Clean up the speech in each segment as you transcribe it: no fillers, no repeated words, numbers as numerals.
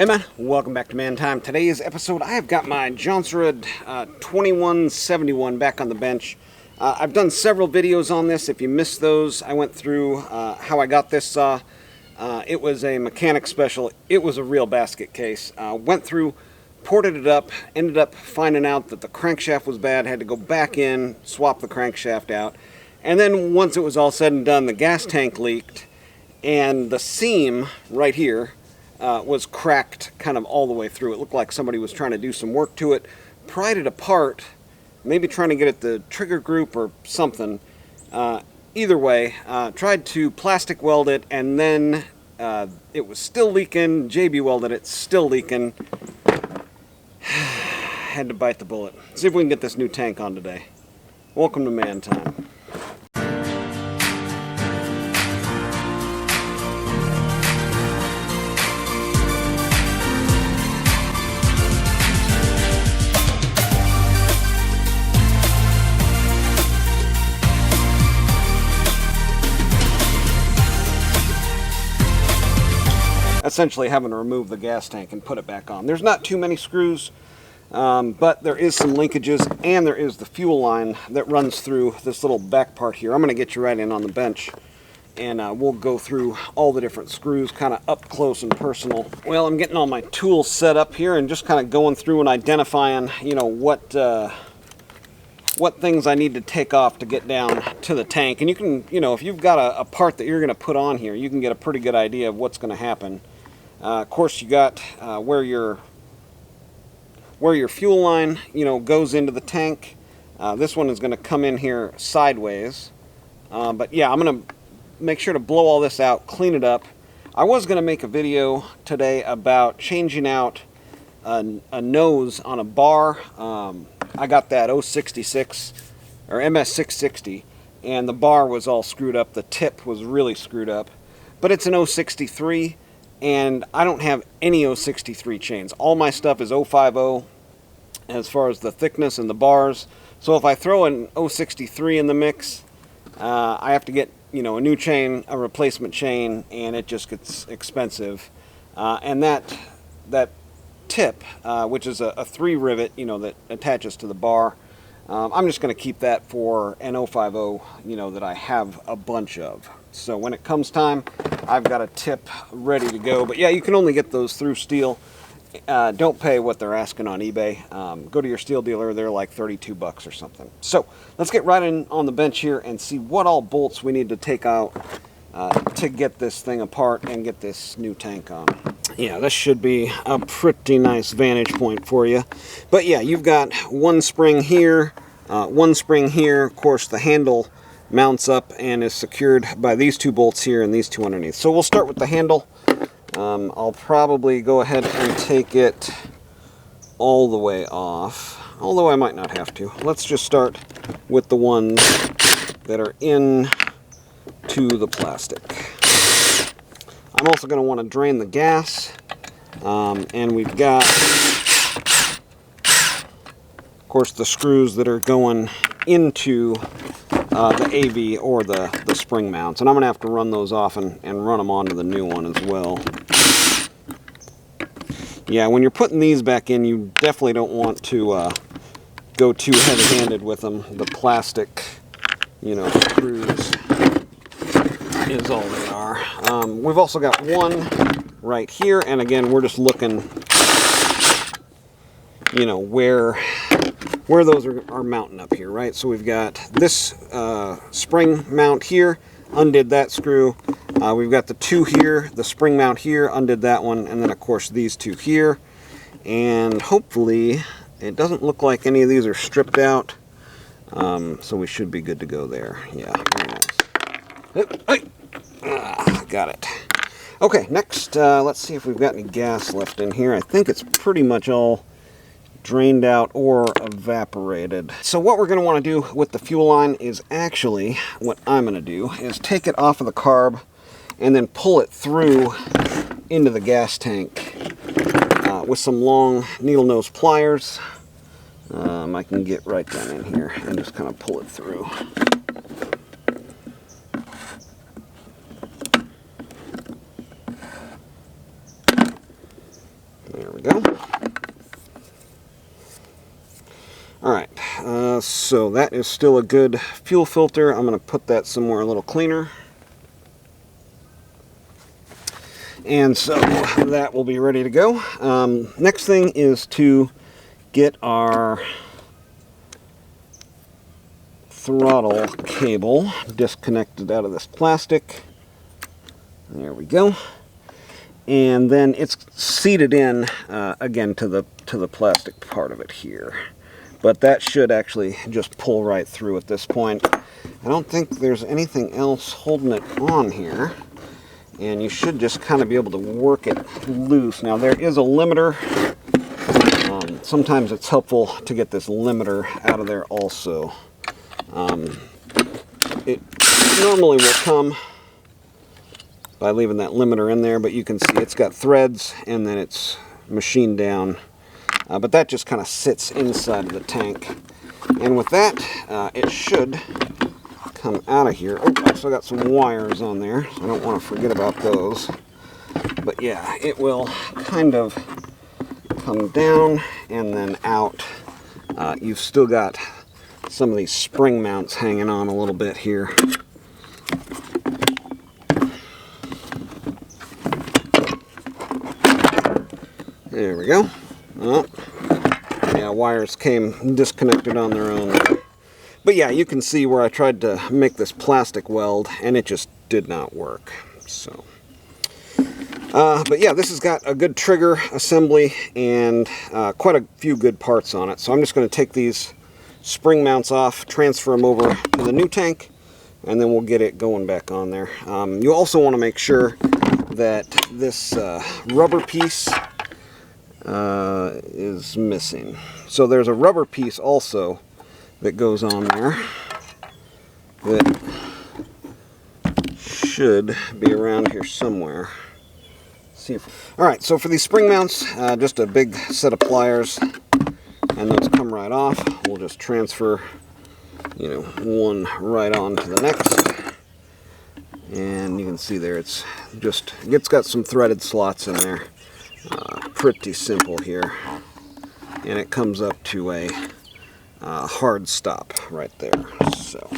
Hey man, welcome back to Man Time. Today's episode, I have got my Jonsered 2171 back on the bench. I've done several videos on this. If you missed those, I went through how I got this saw. It was a mechanic special. It was a real basket case. Went through, ported it up, ended up finding out that the crankshaft was bad, had to go back in, swap the crankshaft out. And then once it was all said and done, the gas tank leaked, and the seam right here was cracked kind of all the way through. It looked like somebody was trying to do some work to it, pried it apart, maybe trying to get at the trigger group or something. Either way, tried to plastic weld it, and then it was still leaking. JB welded it, still leaking. Had to bite the bullet. See if we can get this new tank on today. Welcome to Man Time. Essentially having to remove the gas tank and put it back on. There's not too many screws, but there is some linkages, and there is the fuel line that runs through this little back part here. I'm going to get you right in on the bench, and we'll go through all the different screws kind of up close and personal. Well, I'm getting all my tools set up here and just kind of going through and identifying, you know, what things I need to take off to get down to the tank. And you can, you know, if you've got a part that you're going to put on here, you can get a pretty good idea of what's going to happen. Of course, you got where your fuel line, you know, goes into the tank. This one is going to come in here sideways. But yeah, I'm going to make sure to blow all this out, clean it up. I was going to make a video today about changing out a nose on a bar. I got that 066 or MS660, and the bar was all screwed up. The tip was really screwed up. But it's an 063. And I don't have any 063 chains. All my stuff is 050 as far as the thickness and the bars. So if I throw an 063 in the mix, I have to get, you know, a new chain, a replacement chain, and it just gets expensive. And that tip, which is a 3 rivet, you know, that attaches to the bar, I'm just going to keep that for an 050, you know, that I have a bunch of. So when it comes time, I've got a tip ready to go. But yeah, you can only get those through steel. Don't pay what they're asking on eBay. Go to your steel dealer. They're like 32 bucks or something. So let's get right in on the bench here and see what all bolts we need to take out to get this thing apart and get this new tank on. Yeah, this should be a pretty nice vantage point for you. But yeah, you've got one spring here, one spring here. Of course, the handle mounts up and is secured by these two bolts here and these two underneath. So we'll start with the handle. I'll probably go ahead and take it all the way off, although I might not have to. Let's just start with the ones that are in to the plastic. I'm also going to want to drain the gas, and we've got, of course, the screws that are going into the AV or the spring mounts, and I'm going to have to run those off and run them onto the new one as well. Yeah, when you're putting these back in, you definitely don't want to go too heavy-handed with them. The plastic, you know, screws is all they are. We've also got one right here, and again, we're just looking, you know, where those are mounting up here, right? So we've got this spring mount here, undid that screw. We've got the two here, the spring mount here, undid that one, and then of course these two here. And hopefully it doesn't look like any of these are stripped out, so we should be good to go there. Yeah, very nice. Got it. Okay, next, let's see if we've got any gas left in here. I think it's pretty much all drained out or evaporated. So what we're going to want to do with the fuel line is actually, what I'm going to do is take it off of the carb and then pull it through into the gas tank with some long needle nose pliers. I can get right down in here and just kind of pull it through. There we go. Alright, so that is still a good fuel filter. I'm going to put that somewhere a little cleaner. And so that will be ready to go. Next thing is to get our throttle cable disconnected out of this plastic. There we go. And then it's seated in again to the plastic part of it here. But that should actually just pull right through at this point. I don't think there's anything else holding it on here. And you should just kind of be able to work it loose. Now there is a limiter. Sometimes it's helpful to get this limiter out of there also. It normally will come by leaving that limiter in there, but you can see it's got threads and then it's machined down. But that just kind of sits inside of the tank. And with that, it should come out of here. Oh, I still got some wires on there, so I don't want to forget about those. But yeah, it will kind of come down and then out. You've still got some of these spring mounts hanging on a little bit here. There we go. Oh, yeah, wires came disconnected on their own there. But yeah, you can see where I tried to make this plastic weld and it just did not work. So, but yeah, this has got a good trigger assembly and quite a few good parts on it. So I'm just going to take these spring mounts off, transfer them over to the new tank, and then we'll get it going back on there. You also want to make sure that this rubber piece is missing. So there's a rubber piece also that goes on there that should be around here somewhere. See if, all right, so for these spring mounts, just a big set of pliers, and those come right off. We'll just transfer, you know, one right on to the next, and you can see there it's got some threaded slots in there. Pretty simple here, and it comes up to a hard stop right there. So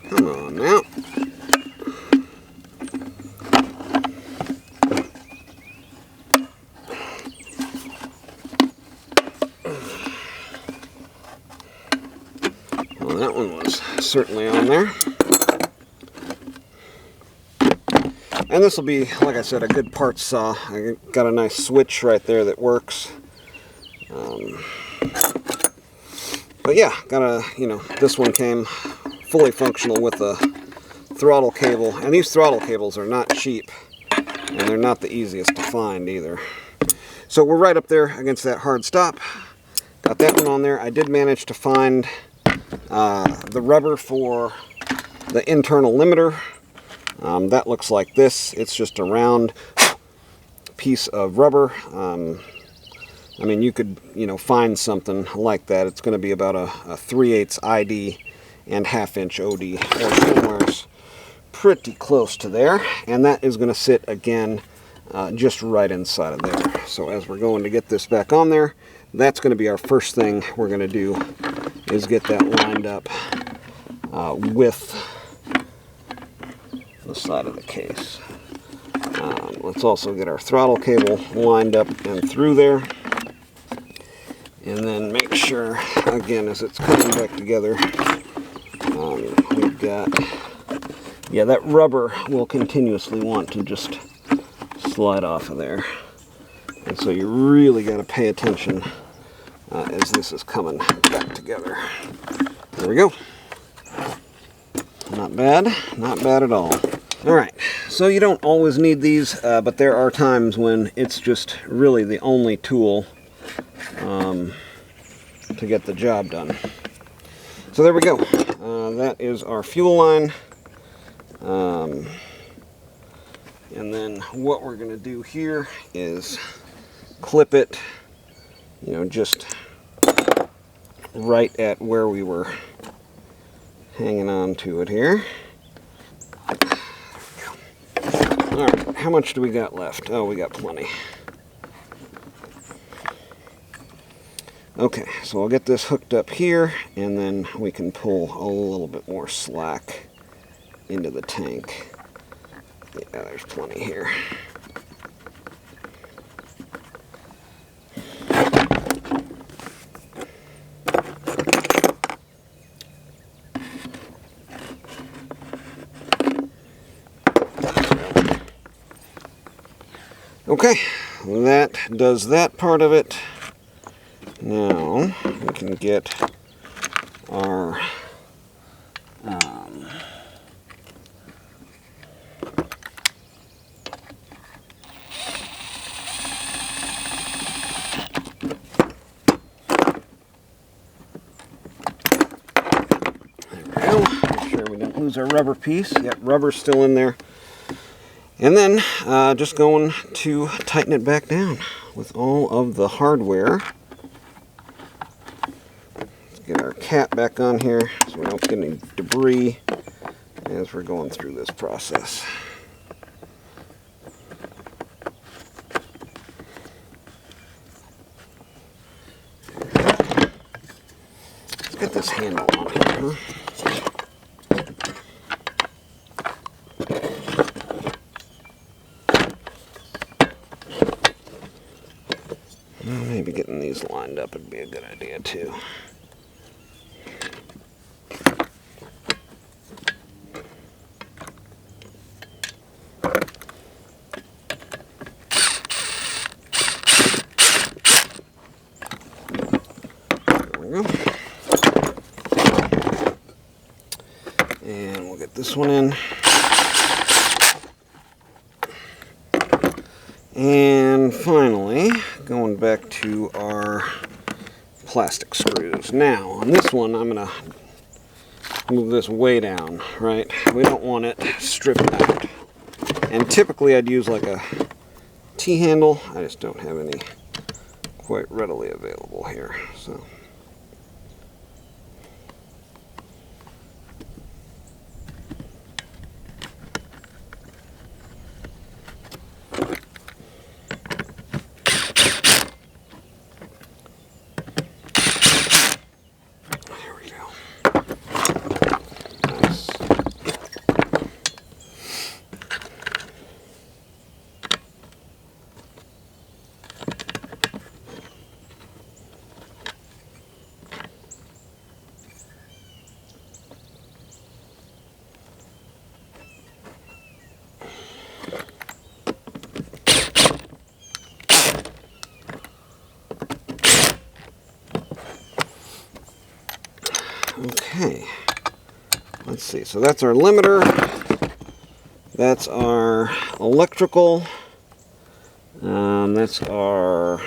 come on now. Well, that one was certainly on there. And this will be, like I said, a good part saw. I got a nice switch right there that works. But yeah, this one came fully functional with a throttle cable. And these throttle cables are not cheap. And they're not the easiest to find either. So we're right up there against that hard stop. Got that one on there. I did manage to find the rubber for the internal limiter. That looks like this. It's just a round piece of rubber. I mean, you could, find something like that. It's going to be about a 3/8 ID and 1/2 inch OD, or somewhere pretty close to there. And that is going to sit again just right inside of there. So as we're going to get this back on there, that's going to be our first thing we're going to do, is get that lined up with the side of the case. Let's also get our throttle cable lined up and through there, and then make sure, again, as it's coming back together, we've got, yeah, that rubber will continuously want to just slide off of there, and so you really got to pay attention as this is coming back together. There we go. Not bad, not bad at all. Alright, so you don't always need these, but there are times when it's just really the only tool to get the job done. So there we go. That is our fuel line. And then what we're going to do here is clip it, just right at where we were hanging on to it here. Alright, how much do we got left? Oh, we got plenty. Okay, so I'll get this hooked up here, and then we can pull a little bit more slack into the tank. Yeah, there's plenty here. Okay, that does that part of it. Now we can get our there we go. Make sure we don't lose our rubber piece. Yep, rubber's still in there. And then just going to tighten it back down with all of the hardware. Let's get our cap back on here so we don't get any debris as we're going through this process. Let's get this handle on here, huh? Maybe getting these lined up would be a good idea too. There we go. And we'll get this one in. And finally, going back to our plastic screws. Now, on this one, I'm going to move this way down, right? We don't want it stripped out. And typically I'd use like a T-handle. I just don't have any quite readily available here. So. Okay, let's see, so that's our limiter, that's our electrical, that's our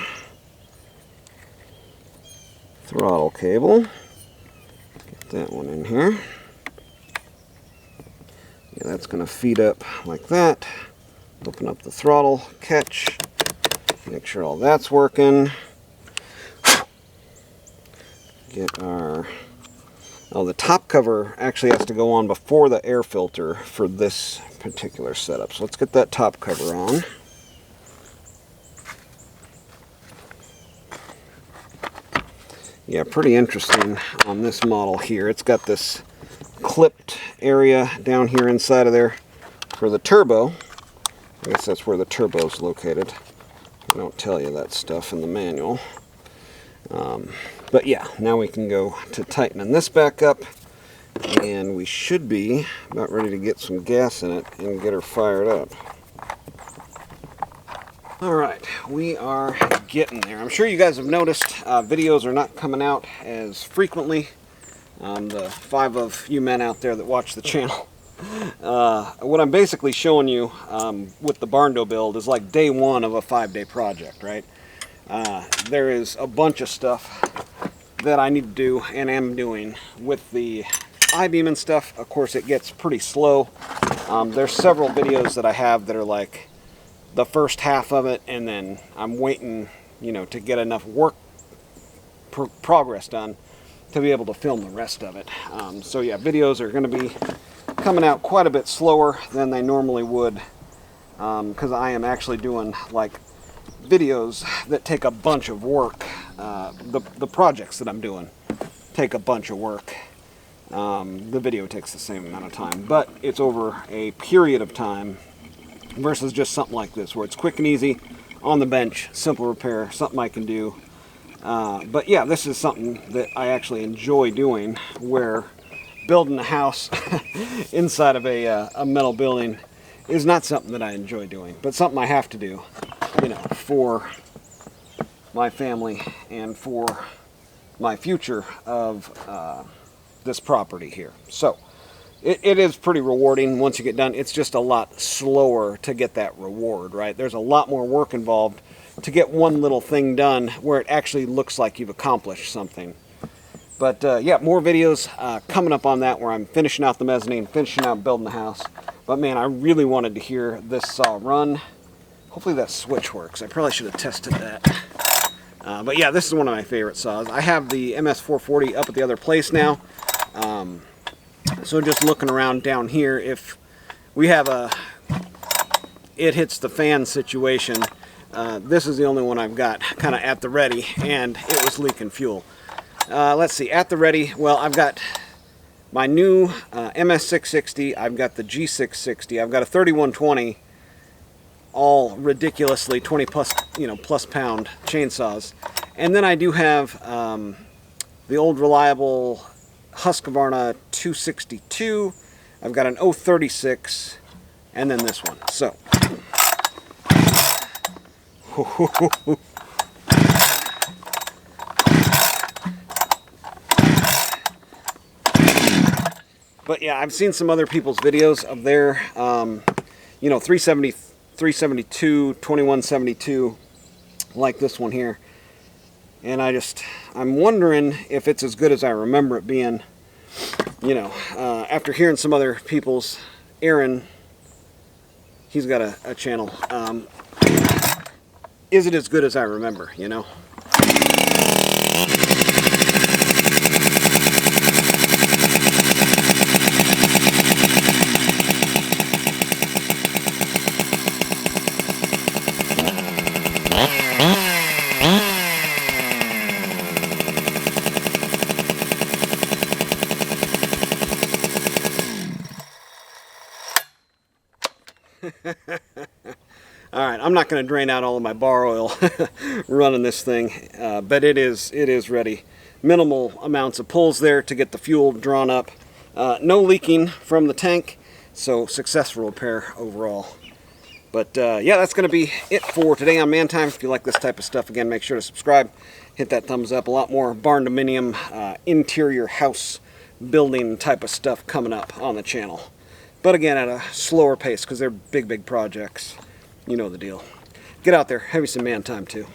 throttle cable, get that one in here, yeah, that's going to feed up like that, open up the throttle catch, make sure all that's working, get our... Oh, the top cover actually has to go on before the air filter for this particular setup. So let's get that top cover on. Yeah, pretty interesting on this model here. It's got this clipped area down here inside of there for the turbo. I guess that's where the turbo is located. They don't tell you that stuff in the manual. But yeah, now we can go to tightening this back up, and we should be about ready to get some gas in it and get her fired up. Alright, we are getting there. I'm sure you guys have noticed videos are not coming out as frequently. The 5 of you men out there that watch the channel. What I'm basically showing you with the barn door build is like day 1 of a 5-day project, right? There is a bunch of stuff that I need to do and am doing with the I-beam and stuff. Of course, it gets pretty slow. There's several videos that I have that are like the first half of it, and then I'm waiting, you know, to get enough work progress done to be able to film the rest of it. So yeah, videos are going to be coming out quite a bit slower than they normally would, because I am actually doing like videos that take a bunch of work. The projects that I'm doing take a bunch of work. The video takes the same amount of time, but it's over a period of time versus just something like this where it's quick and easy, on the bench, simple repair, something I can do. But yeah, this is something that I actually enjoy doing, where building a house inside of a metal building is not something that I enjoy doing, but something I have to do, you know, for my family and for my future of this property here. So it is pretty rewarding once you get done. It's just a lot slower to get that reward, right? There's a lot more work involved to get one little thing done where it actually looks like you've accomplished something. But yeah, more videos coming up on that, where I'm finishing out the mezzanine, finishing out building the house. But man, I really wanted to hear this saw run. Hopefully that switch works. I probably should have tested that. But yeah, this is one of my favorite saws. I have the MS440 up at the other place now. So just looking around down here, if we have it hits the fan situation, this is the only one I've got kind of at the ready, and it was leaking fuel. Let's see, at the ready, well, I've got my new MS660, I've got the G660, I've got a 3120, all ridiculously 20 plus, plus pound chainsaws. And then I do have the old reliable Husqvarna 262, I've got an 036, and then this one. So, but yeah, I've seen some other people's videos of their, 370, 372, 2172, like this one here. And I'm wondering if it's as good as I remember it being, after hearing some other people's. Aaron, he's got a channel. Is it as good as I remember, Alright, I'm not going to drain out all of my bar oil running this thing, but it is ready. Minimal amounts of pulls there to get the fuel drawn up. No leaking from the tank, so successful repair overall. But yeah, that's going to be it for today on Man Time. If you like this type of stuff, again, make sure to subscribe. Hit that thumbs up. A lot more barn dominium, interior house building type of stuff coming up on the channel. But again, at a slower pace, because they're big projects. You know the deal. Get out there, have you some man time too.